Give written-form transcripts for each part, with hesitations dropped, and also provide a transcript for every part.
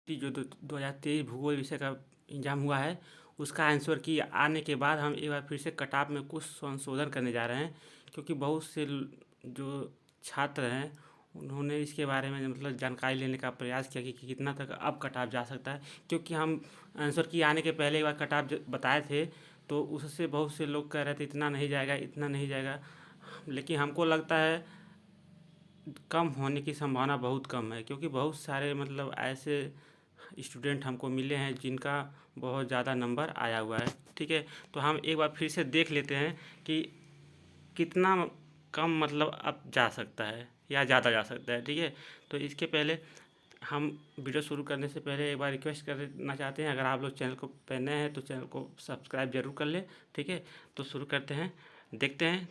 जो 2023 भूगोल विषय का एग्जाम हुआ है उसका आंसर की आने के बाद हम एक बार फिर से कटाप में कुछ संशोधन करने जा रहे हैं, क्योंकि बहुत से जो छात्र हैं उन्होंने इसके बारे में मतलब जानकारी लेने का प्रयास किया कि कितना तक अब कटाप जा सकता है। क्योंकि हम आंसर की आने के पहले एक बार कटाप बताए थे, तो उससे बहुत से लोग कह रहे थे इतना नहीं जाएगा, इतना नहीं जाएगा। लेकिन हमको लगता है कम होने की संभावना बहुत कम है, क्योंकि बहुत सारे मतलब ऐसे स्टूडेंट हमको मिले हैं जिनका बहुत ज़्यादा नंबर आया हुआ है। ठीक है, तो हम एक बार फिर से देख लेते हैं कि कितना कम मतलब अब जा सकता है या ज़्यादा जा सकता है। ठीक है, तो इसके पहले हम वीडियो शुरू करने से पहले एक बार रिक्वेस्ट करना चाहते हैं, अगर आप लोग चैनल को पे नए हैं तो चैनल को सब्सक्राइब जरूर कर लें। ठीक है, तो शुरू करते हैं, देखते हैं।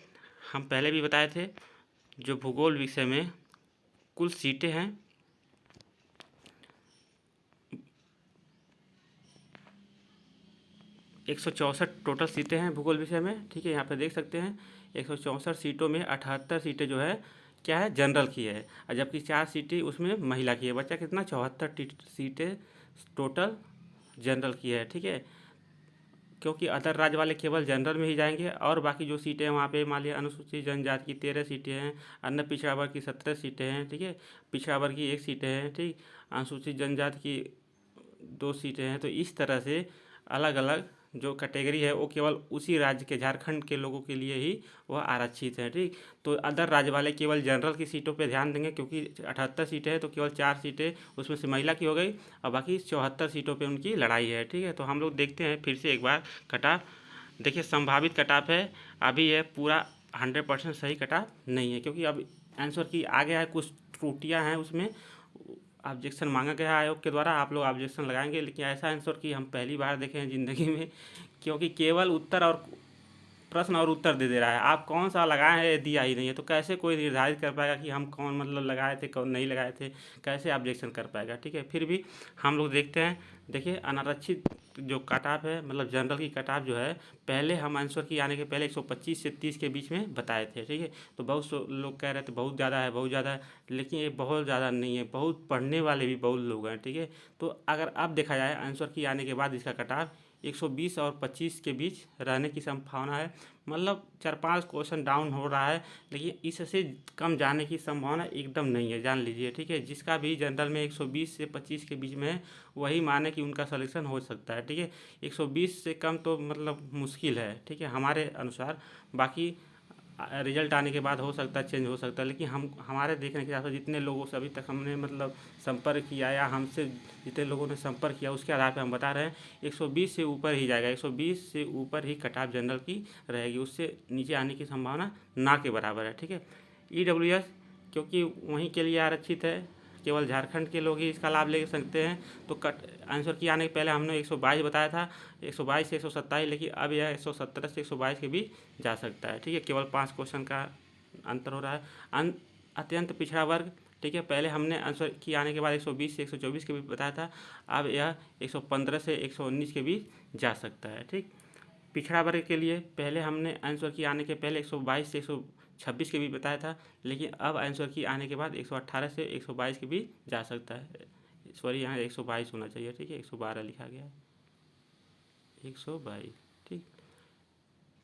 हम पहले भी बताए थे जो भूगोल विषय में कुल सीटें हैं 164 टोटल सीटें हैं भूगोल विषय में। ठीक है, यहाँ पे देख सकते हैं 164 सीटों में 78 सीटें जो है क्या है जनरल की है, और जबकि 4 सीटें उसमें महिला की है। बच्चा कितना 74 सीटें टोटल जनरल की है। ठीक है, क्योंकि अदर राज्य वाले केवल जनरल में ही जाएंगे, और बाकी जो सीटें हैं वहाँ पे मान लिया अनुसूचित जनजाति की 13 सीटें हैं, अन्य पिछड़ा वर्ग की 17 सीटें हैं। ठीक है, पिछड़ा वर्ग की 1 सीटें हैं। ठीक, अनुसूचित जनजाति की 2 सीटें हैं। तो इस तरह से अलग अलग जो कैटेगरी है वो केवल उसी राज्य के झारखंड के लोगों के लिए ही वह आरक्षित है। ठीक, तो अदर राज्य वाले केवल जनरल की सीटों पे ध्यान देंगे, क्योंकि 78 सीटें हैं तो केवल 4 सीटें उसमें से महिला की हो गई, और बाकी 74 सीटों पे उनकी लड़ाई है। ठीक है, तो हम लोग देखते हैं फिर से एक बार कटाप। देखिए, संभावित कटाप है, अभी यह पूरा 100% सही कटाप नहीं है, क्योंकि अब आंसर की आ गया है, कुछ त्रुटियां हैं उसमें, ऑब्जेक्शन मांगा गया है आयोग के द्वारा, आप लोग ऑब्जेक्शन लगाएंगे। लेकिन ऐसा आंसर कि हम पहली बार देखे हैं ज़िंदगी में, क्योंकि केवल उत्तर और प्रश्न और उत्तर दे दे रहा है, आप कौन सा लगाए हैं ये दिया ही नहीं है। तो कैसे कोई निर्धारित कर पाएगा कि हम कौन मतलब लगाए थे कौन नहीं लगाए थे, कैसे ऑब्जेक्शन कर पाएगा। ठीक है, फिर भी हम लोग देखते हैं। देखिए, अनारक्षित जो कटाप है मतलब जनरल की कटाप जो है, पहले हम आंसर की आने के पहले 125 से 30 के बीच में बताए थे। ठीक है, तो बहुत से लोग कह रहे थे बहुत ज़्यादा है, बहुत ज़्यादा है, लेकिन ये बहुत ज़्यादा नहीं है, बहुत पढ़ने वाले भी बहुत लोग हैं। ठीक है, तो अगर अब देखा जाए आंसर की आने के बाद इसका कटाप 120 और 25 के बीच रहने की संभावना है, मतलब 4-5 क्वेश्चन डाउन हो रहा है, लेकिन इससे कम जाने की संभावना एकदम नहीं है, जान लीजिए। ठीक है, जिसका भी जनरल में 120 से 25 के बीच में है वही माने कि उनका सिलेक्शन हो सकता है। ठीक है, 120 से कम तो मतलब मुश्किल है। ठीक है, हमारे अनुसार, बाकी रिजल्ट आने के बाद हो सकता है चेंज हो सकता है, लेकिन हम हमारे देखने के हिसाब से जितने लोगों से अभी तक हमने मतलब संपर्क किया या हमसे जितने लोगों ने संपर्क किया उसके आधार पर हम बता रहे हैं 120 से ऊपर ही जाएगा, 120 से ऊपर ही कट ऑफ जनरल की रहेगी, उससे नीचे आने की संभावना ना के बराबर है। ठीक है, EWS क्योंकि वहीं के लिए आरक्षित है, केवल झारखंड के लोग ही इसका लाभ ले सकते हैं, तो कट आंसर की आने के पहले हमने 122 बताया था, 122 से 127, लेकिन अब यह 117 से 122 के बीच जा सकता है। ठीक है, केवल 5 क्वेश्चन का अंतर हो रहा है। अत्यंत पिछड़ा वर्ग, ठीक है, पहले हमने आंसर की आने के बाद 120 से 124 के बीच बताया था, अब यह 115 से 119 के बीच जा सकता है। ठीक, पिछड़ा वर्ग के लिए पहले हमने आंसर की आने के पहले 122 से 126 के बीच बताया था, लेकिन अब आंसर की आने के बाद 118 से 122 के बीच जा सकता है। सॉरी, यहाँ 122 होना चाहिए। ठीक है, 112 लिखा गया है, 122। ठीक,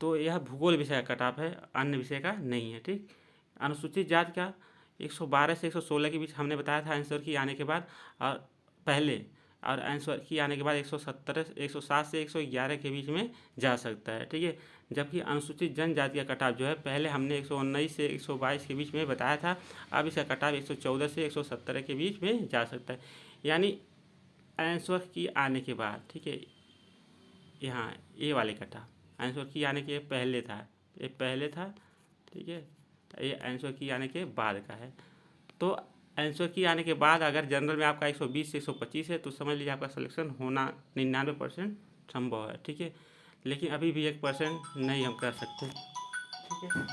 तो यह भूगोल विषय का कट ऑफ है, अन्य विषय का नहीं है। ठीक, अनुसूचित जाति का 112 से 116 के बीच हमने बताया था आंसर की आने के बाद, और पहले और आंसर की आने के बाद 107 से 111 के बीच में जा सकता है। ठीक है, जबकि अनुसूचित जनजाति का कट ऑफ जो है पहले हमने 119 से 122 के बीच में बताया था, अब इसका कट ऑफ 114 से 117 के बीच में जा सकता है। यानी आंसर की आने के बाद, ठीक है, यहाँ ये वाले कट ऑफ आंसर की आने के पहले था, ये पहले था। ठीक है, ये आंसर की आने के बाद का है। तो आंसर की आने के बाद अगर जनरल में आपका 120 से 125 है तो समझ लीजिए आपका सिलेक्शन होना 99% संभव है। ठीक है, लेकिन अभी भी 1% नहीं हम कर सकते। ठीक है,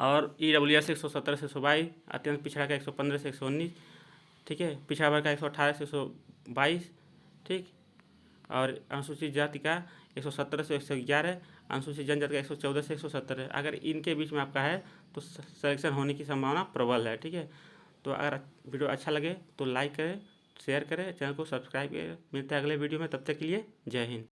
और EWS 117 से 122, अत्यंत पिछड़ा का 115 से 119। ठीक है, पिछड़ा वर्ग का 118 से 122। ठीक, और अनुसूचित जाति का 117 से 111, अनुसूचित जनजाति का 114 से 117 है। अगर इनके बीच में आपका है तो सिलेक्शन होने की संभावना प्रबल है। ठीक है, तो अगर वीडियो अच्छा लगे तो लाइक करें, शेयर करें, चैनल को सब्सक्राइब करें। मिलते हैं अगले वीडियो में, तब तक के लिए जय हिंद।